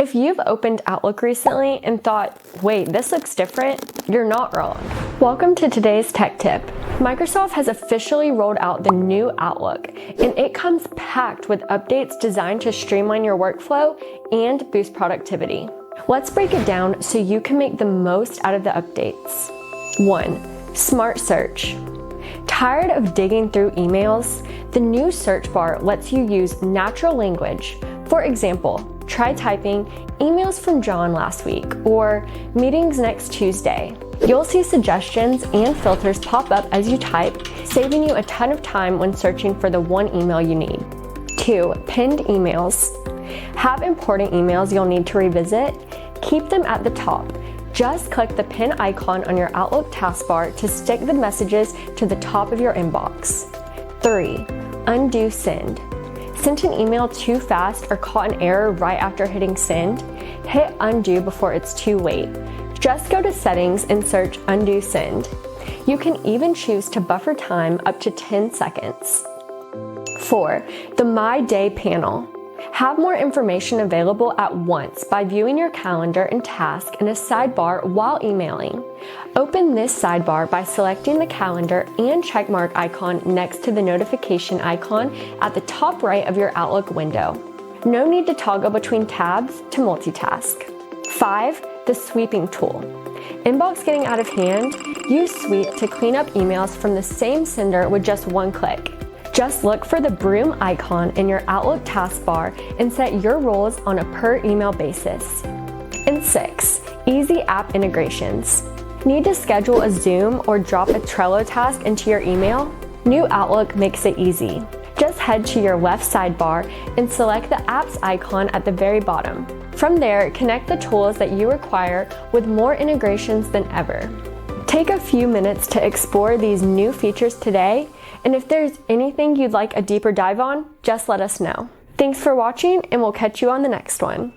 If you've opened Outlook recently and thought, wait, this looks different, you're not wrong. Welcome to today's tech tip. Microsoft has officially rolled out the new Outlook, and it comes packed with updates designed to streamline your workflow and boost productivity. Let's break it down so you can make the most out of the updates. 1. Smart Search. Tired of digging through emails? The new search bar lets you use natural language. For example, try typing "emails from John last week" or "meetings next Tuesday." You'll see suggestions and filters pop up as you type, saving you a ton of time when searching for the one email you need. 2. Pinned emails. Have important emails you'll need to revisit? Keep them at the top. Just click the pin icon on your Outlook taskbar to stick the messages to the top of your inbox. 3. Undo send. Sent an email too fast or caught an error right after hitting send? Hit undo before it's too late. Just go to settings and search undo send. You can even choose to buffer time up to 10 seconds. 4. The My Day panel. Have more information available at once by viewing your calendar and task in a sidebar while emailing. Open this sidebar by selecting the calendar and checkmark icon next to the notification icon at the top right of your Outlook window. No need to toggle between tabs to multitask. 5. The sweeping tool. Inbox getting out of hand? Use Sweep to clean up emails from the same sender with just one click. Just look for the broom icon in your Outlook taskbar and set your roles on a per email basis. And 6. Easy app integrations. Need to schedule a Zoom or drop a Trello task into your email? New Outlook makes it easy. Just head to your left sidebar and select the apps icon at the very bottom. From there, connect the tools that you require with more integrations than ever. Take a few minutes to explore these new features today, and if there's anything you'd like a deeper dive on, just let us know. Thanks for watching, and we'll catch you on the next one.